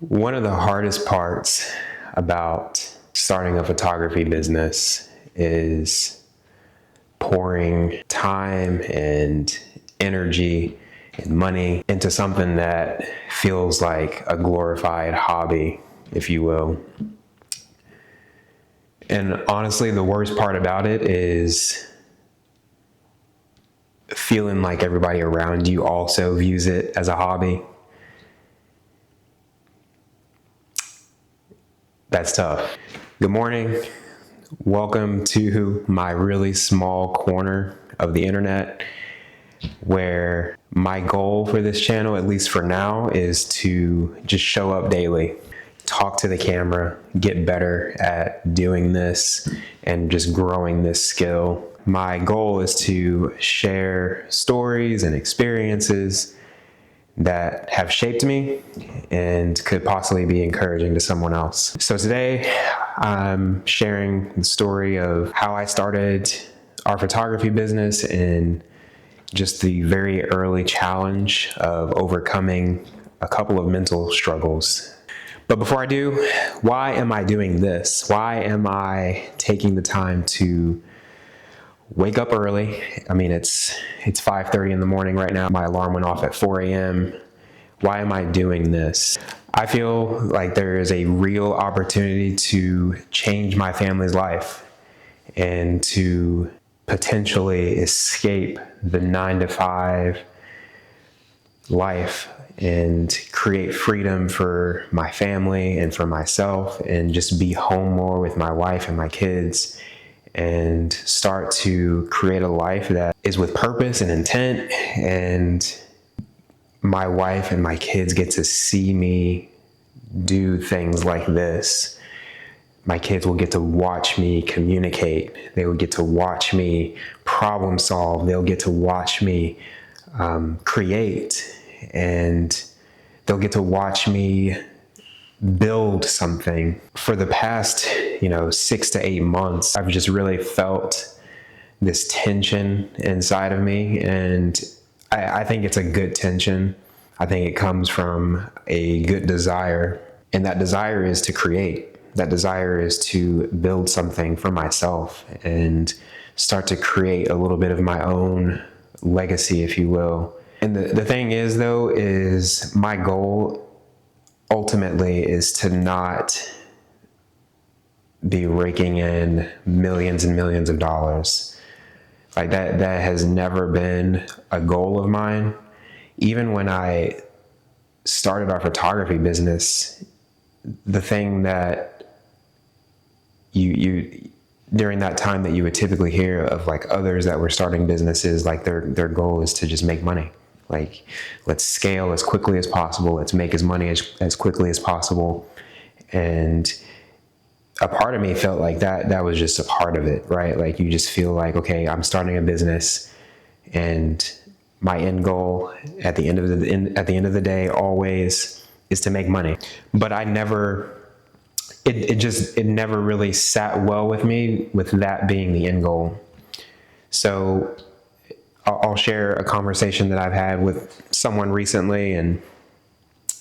One of the hardest parts about starting a photography business is pouring time and energy and money into something that feels like a glorified hobby, if you will. And honestly, the worst part about it is feeling like everybody around you also views it as a hobby. That's tough. Good morning. Welcome to my really small corner of the internet, where my goal for this channel, at least for now, is to just show up daily, talk to the camera, get better at doing this and just growing this skill. My goal is to share stories and experiences that have shaped me and could possibly be encouraging to someone else. So today I'm sharing the story of how I started our photography business and just the very early challenge of overcoming a couple of mental struggles. But before I do, why am I doing this? Why am I taking the time to wake up early? I mean, it's 5:30 in the morning right now. My alarm went off at 4 a.m. Why am I doing this? I feel like there is a real opportunity to change my family's life and to potentially escape the 9-to-5 life and create freedom for my family and for myself, and just be home more with my wife and my kids, and start to create a life that is with purpose and intent. And my wife and my kids get to see me do things like this. My kids will get to watch me communicate. They will get to watch me problem solve. They'll get to watch me create, and they'll get to watch me build something. For the past, 6 to 8 months, I've just really felt this tension inside of me, and I think it's a good tension. I think it comes from a good desire, and that desire is to create. That desire is to build something for myself and start to create a little bit of my own legacy, if you will. And the thing is, though, is my goal ultimately is to not be raking in millions and millions of dollars. Like that has never been a goal of mine. Even when I started our photography business, the thing that you during that time that you would typically hear of, like, others that were starting businesses, like their goal is to just make money. Like, let's scale as quickly as possible. Let's make as money as quickly as possible. And a part of me felt like that was just a part of it, right? Like, you just feel like, okay, I'm starting a business, and my end goal at the end of the day always is to make money. But I never, it never really sat well with me with that being the end goal. So I'll share a conversation that I've had with someone recently, and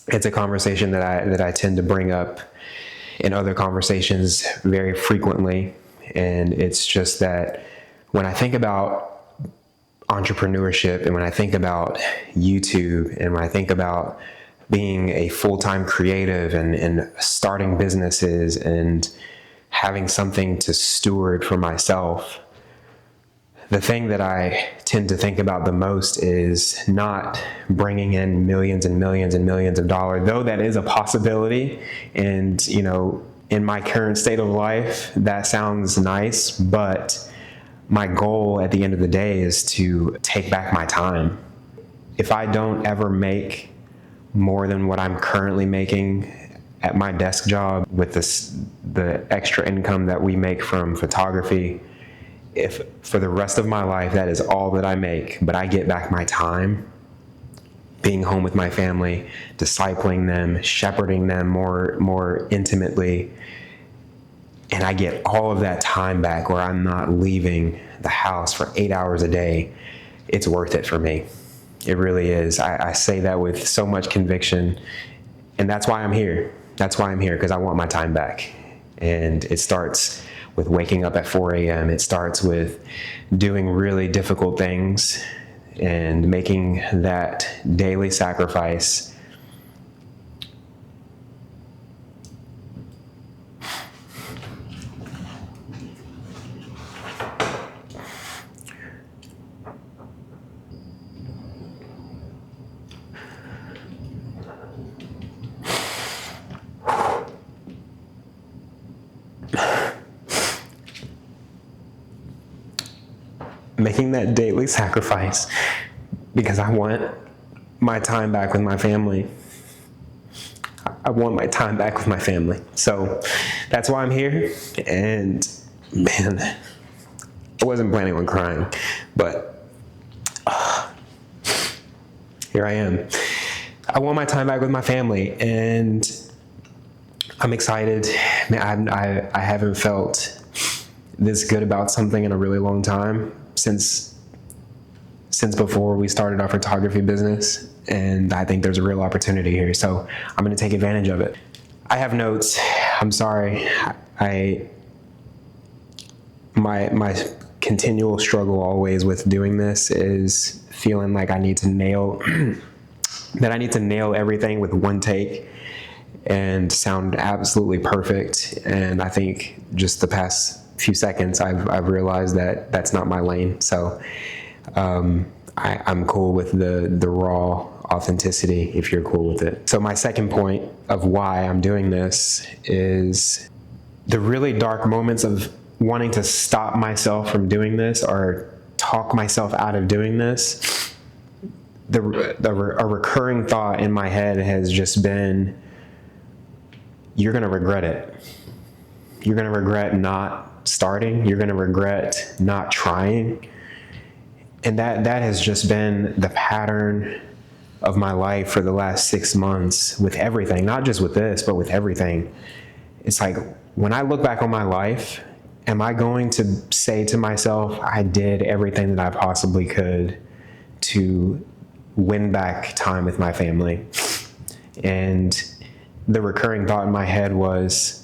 it's a conversation that I tend to bring up in other conversations very frequently. And it's just that when I think about entrepreneurship, and when I think about YouTube, and when I think about being a full-time creative and starting businesses and having something to steward for myself, the thing that I tend to think about the most is not bringing in millions and millions and millions of dollars, though that is a possibility. And, in my current state of life, that sounds nice, but my goal at the end of the day is to take back my time. If I don't ever make more than what I'm currently making at my desk job with the extra income that we make from photography, if for the rest of my life that is all that I make, but I get back my time being home with my family, discipling them, shepherding them more intimately, and I get all of that time back where I'm not leaving the house for 8 hours a day, it's worth it for me. It really is. I say that with so much conviction, And that's why I'm here. That's why I'm here, because I want my time back. And it starts with waking up at 4 a.m. It starts with doing really difficult things and making that daily sacrifice. Making that daily sacrifice because I want my time back with my family. I want my time back with my family. So that's why I'm here. And man, I wasn't planning on crying, but here I am. I want my time back with my family, and I'm excited. Man, I haven't felt this good about something in a really long time, since before we started our photography business, and I think there's a real opportunity here, so I'm going to take advantage of it. I have notes. I'm sorry. My continual struggle always with doing this is feeling like I need to nail everything with one take and sound absolutely perfect. And I think just the past few seconds, I've realized that that's not my lane. So I'm cool with the raw authenticity, if you're cool with it. So my second point of why I'm doing this is the really dark moments of wanting to stop myself from doing this or talk myself out of doing this. A recurring thought in my head has just been, you're going to regret it. You're going to regret not starting. You're going to regret not trying. And that has just been the pattern of my life for the last 6 months with everything, not just with this, but with everything. It's like, when I look back on my life, am I going to say to myself, I did everything that I possibly could to win back time with my family? And the recurring thought in my head was,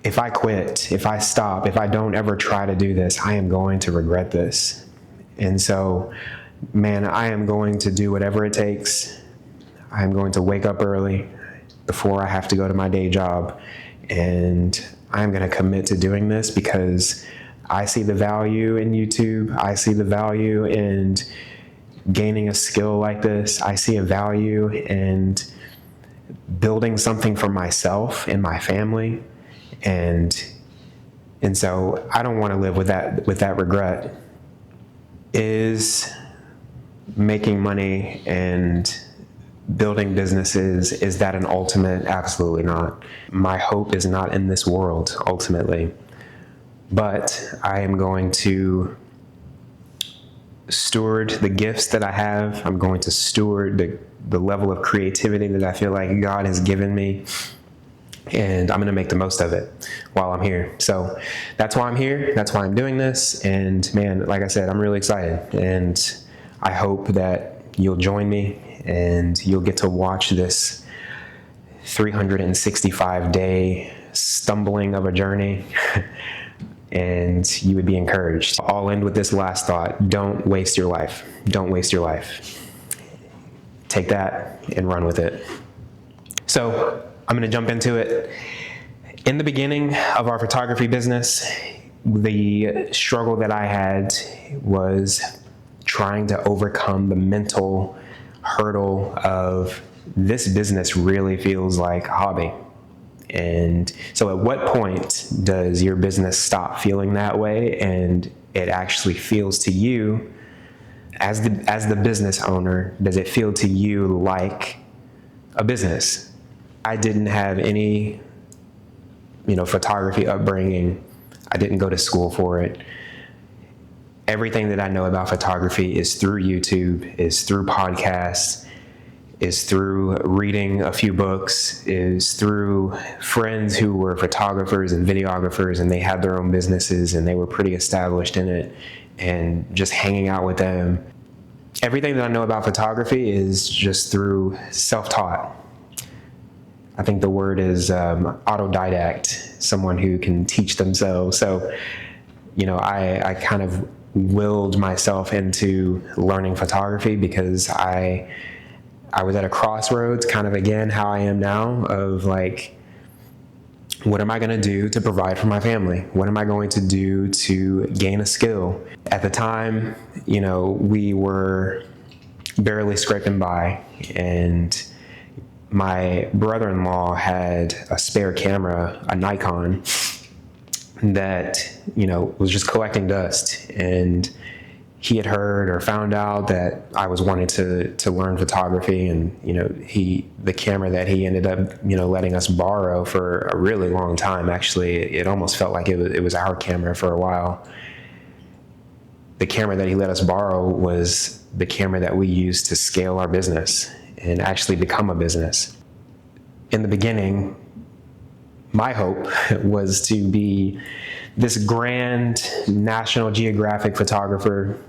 if I quit, if I stop, if I don't ever try to do this, I am going to regret this. And so, man, I am going to do whatever it takes. I am going to wake up early before I have to go to my day job. And I'm going to commit to doing this because I see the value in YouTube. I see the value in gaining a skill like this. I see a value in building something for myself and my family. And so I don't want to live with that regret. Is making money and building businesses, is that an ultimate? Absolutely not. My hope is not in this world, ultimately. But I am going to steward the gifts that I have. I'm going to steward the level of creativity that I feel like God has given me. And I'm going to make the most of it while I'm here. So that's why I'm here. That's why I'm doing this. And man, like I said, I'm really excited. And I hope that you'll join me and you'll get to watch this 365-day stumbling of a journey. And you would be encouraged. I'll end with this last thought. Don't waste your life. Don't waste your life. Take that and run with it. So I'm going to jump into it. In the beginning of our photography business, the struggle that I had was trying to overcome the mental hurdle of, this business really feels like a hobby. And so at what point does your business stop feeling that way and it actually feels to you, as the business owner, does it feel to you like a business? I didn't have any, photography upbringing. I didn't go to school for it. Everything that I know about photography is through YouTube, is through podcasts, is through reading a few books, is through friends who were photographers and videographers, and they had their own businesses and they were pretty established in it, and just hanging out with them. Everything that I know about photography is just through self-taught. I think the word is autodidact, someone who can teach themselves. So, I kind of willed myself into learning photography because I was at a crossroads, kind of again how I am now, of like, what am I going to do to provide for my family? What am I going to do to gain a skill? At the time, we were barely scraping by, and my brother-in-law had a spare camera, a Nikon, that, was just collecting dust. And he had heard or found out that I was wanting to learn photography, and the camera that he ended up letting us borrow for a really long time. Actually, it almost felt like it was our camera for a while. The camera that he let us borrow was the camera that we used to scale our business and actually become a business. In the beginning, my hope was to be this grand National Geographic photographer,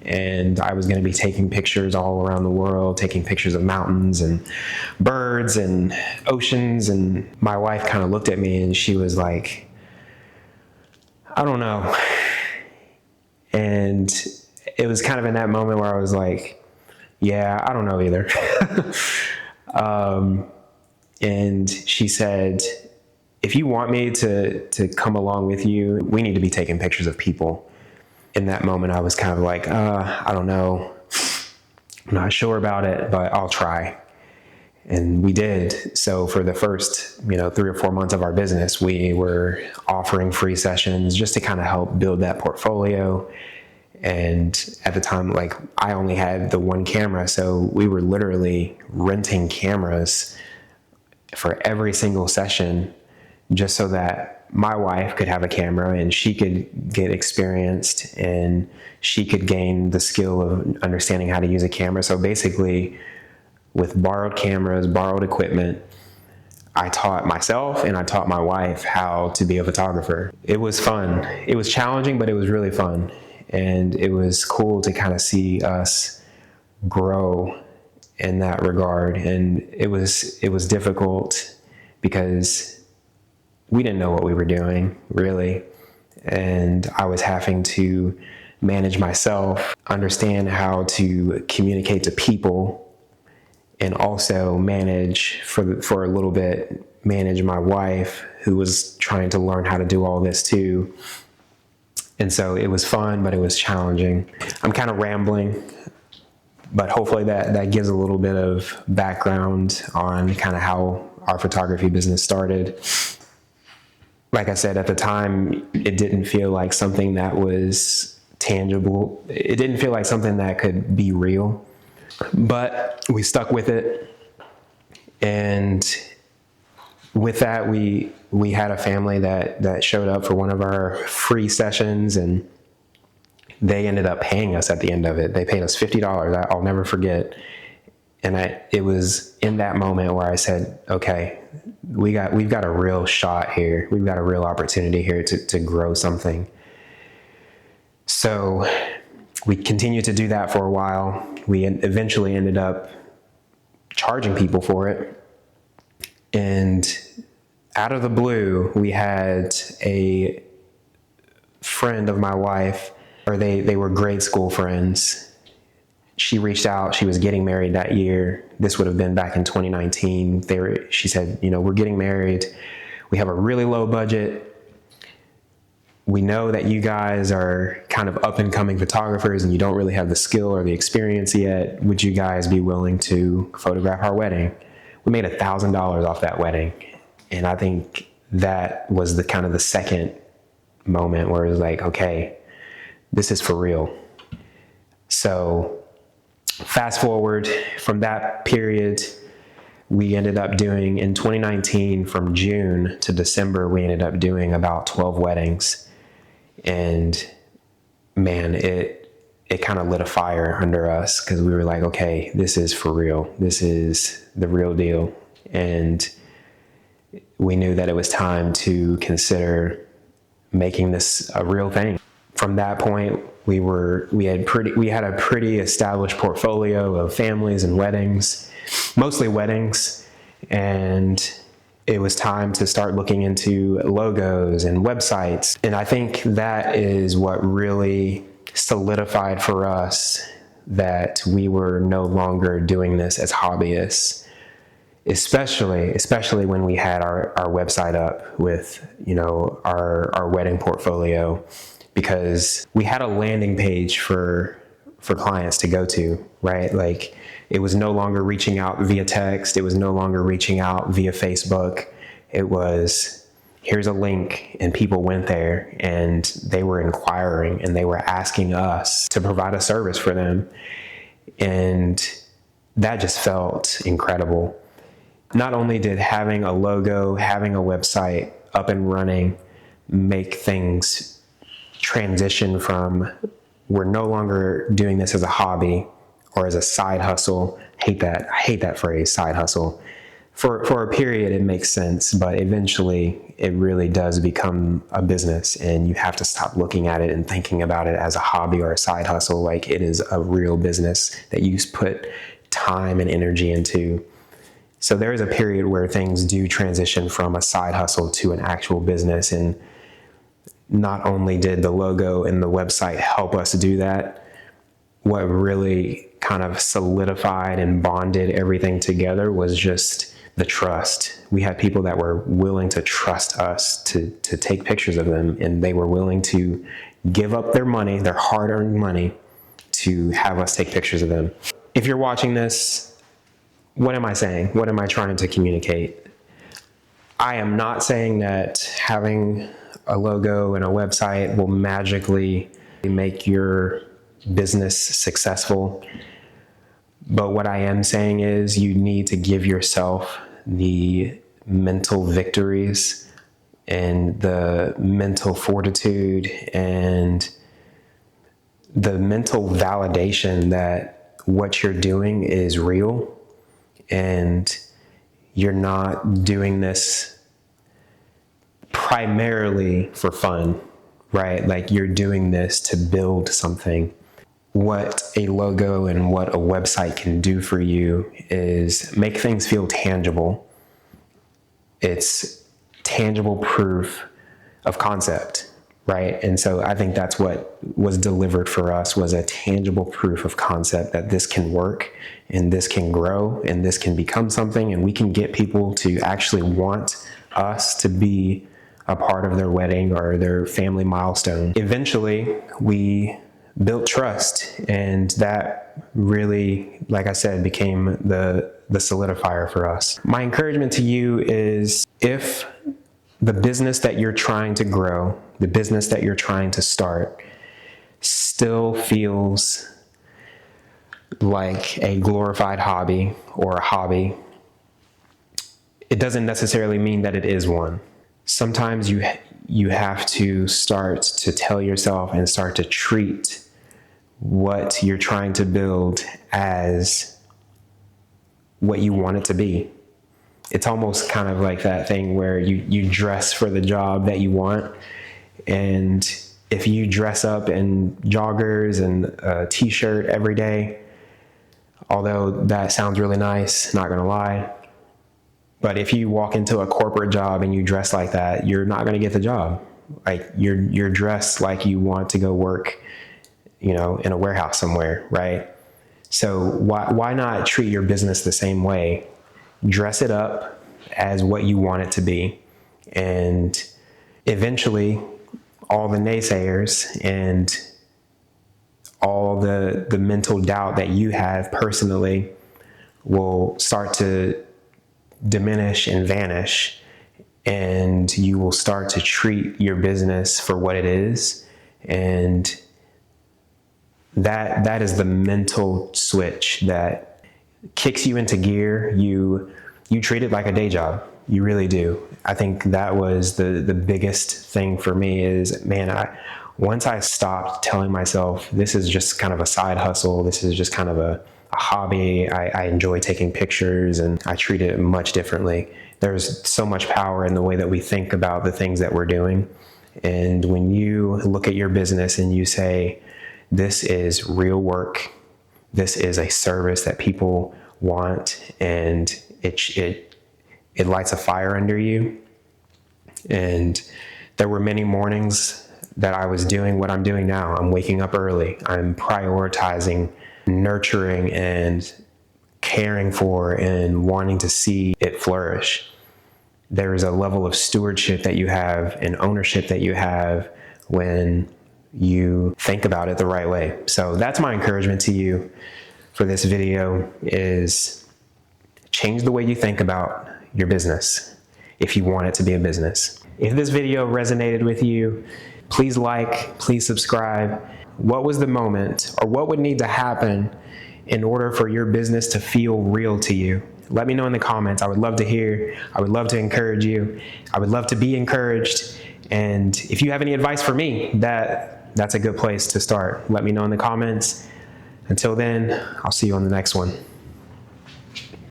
and I was going to be taking pictures all around the world, taking pictures of mountains and birds and oceans. And my wife kind of looked at me and she was like, I don't know. And it was kind of in that moment where I was like, yeah, I don't know either. And she said, if you want me to come along with you, we need to be taking pictures of people. In that moment, I was kind of like, I don't know. I'm not sure about it, but I'll try. And we did. So for the first, 3 or 4 months of our business, we were offering free sessions just to kind of help build that portfolio. And at the time, like, I only had the one camera, so we were literally renting cameras for every single session just so that my wife could have a camera and she could get experienced and she could gain the skill of understanding how to use a camera. So basically, with borrowed cameras, borrowed equipment, I taught myself and I taught my wife how to be a photographer. It was fun. It was challenging, but it was really fun. And it was cool to kind of see us grow in that regard. And it was difficult because we didn't know what we were doing, really. And I was having to manage myself, understand how to communicate to people, and also manage for a little bit, manage my wife, who was trying to learn how to do all this too. And so it was fun, but it was challenging. I'm kind of rambling, but hopefully that gives a little bit of background on kind of how our photography business started. Like I said, at the time, it didn't feel like something that was tangible. It didn't feel like something that could be real, but we stuck with it. And with that, we had a family that showed up for one of our free sessions, and they ended up paying us at the end of it. They paid us $50. I'll never forget. And it was in that moment where I said, okay, we've got a real shot here. We've got a real opportunity here to grow something. So we continued to do that for a while. We eventually ended up charging people for it. And out of the blue, we had a friend of my wife, or they were grade school friends. She reached out. She was getting married that year. This would have been back in 2019. She said, we're getting married. We have a really low budget. We know that you guys are kind of up and coming photographers and you don't really have the skill or the experience yet. Would you guys be willing to photograph our wedding? We made $1,000 off that wedding. And I think that was the second moment where it was like, okay, this is for real. So fast forward from that period, we ended up doing, in 2019, from June to December, we ended up doing about 12 weddings. And man, it kind of lit a fire under us, because we were like, okay, this is for real. This is the real deal. And we knew that it was time to consider making this a real thing. From that point, we had a pretty established portfolio of families and weddings, mostly weddings. And it was time to start looking into logos and websites. And I think that is what really solidified for us that we were no longer doing this as hobbyists, especially when we had our website up with, our wedding portfolio, because we had a landing page for clients to go to, right? Like, it was no longer reaching out via text. It was no longer reaching out via Facebook. It was, here's a link, and people went there and they were inquiring and they were asking us to provide a service for them. And that just felt incredible. Not only did having a logo, having a website up and running make things transition from, we're no longer doing this as a hobby or as a side hustle. I hate that phrase, side hustle. For a period, it makes sense, but eventually it really does become a business, and you have to stop looking at it and thinking about it as a hobby or a side hustle. Like, it is a real business that you put time and energy into. So there is a period where things do transition from a side hustle to an actual business. And not only did the logo and the website help us do that, what really kind of solidified and bonded everything together was just the trust. We had people that were willing to trust us to take pictures of them, and they were willing to give up their money, their hard-earned money, to have us take pictures of them. If you're watching this, what am I saying? What am I trying to communicate? I am not saying that having a logo and a website will magically make your business successful. But what I am saying is, you need to give yourself the mental victories and the mental fortitude and the mental validation that what you're doing is real, and you're not doing this primarily for fun, right? Like, you're doing this to build something. What a logo and what a website can do for you is make things feel tangible. It's tangible proof of concept, right? And so I think that's what was delivered for us, was a tangible proof of concept that this can work and this can grow and this can become something, and we can get people to actually want us to be a part of their wedding or their family milestone. Eventually, we built trust, and that really, like I said, became the solidifier for us. My encouragement to you is, if the business that you're trying to grow, the business that you're trying to start, still feels like a glorified hobby or a hobby, it doesn't necessarily mean that it is one. Sometimes you have to start to tell yourself and start to treat what you're trying to build as what you want it to be. It's almost kind of like that thing where you dress for the job that you want. And if you dress up in joggers and a t-shirt every day, although that sounds really nice, not gonna lie, but if you walk into a corporate job and you dress like that, you're not gonna get the job. Like, you're dressed like you want to go work, in a warehouse somewhere, right? So why not treat your business the same way? Dress it up as what you want it to be. And eventually, all the naysayers and all the mental doubt that you have personally will start to diminish and vanish, and you will start to treat your business for what it is. And that is the mental switch that kicks you into gear. You treat it like a day job. You really do. I think that was the biggest thing for me is, once I stopped telling myself this is just kind of a side hustle, this is just kind of a hobby, I enjoy taking pictures, and I treat it much differently. There's so much power in the way that we think about the things that we're doing. And when you look at your business and you say, this is real work, this is a service that people want, and it lights a fire under you. And there were many mornings that I was doing what I'm doing now. I'm waking up early. I'm prioritizing nurturing and caring for and wanting to see it flourish. There is a level of stewardship that you have and ownership that you have when you think about it the right way. So that's my encouragement to you for this video, is change the way you think about your business if you want it to be a business. If this video resonated with you, please like, please subscribe. What was the moment, or what would need to happen in order for your business to feel real to you? Let me know in the comments. I would love to hear. I would love to encourage you. I would love to be encouraged. And if you have any advice for me, that's a good place to start. Let me know in the comments. Until then, I'll see you on the next one.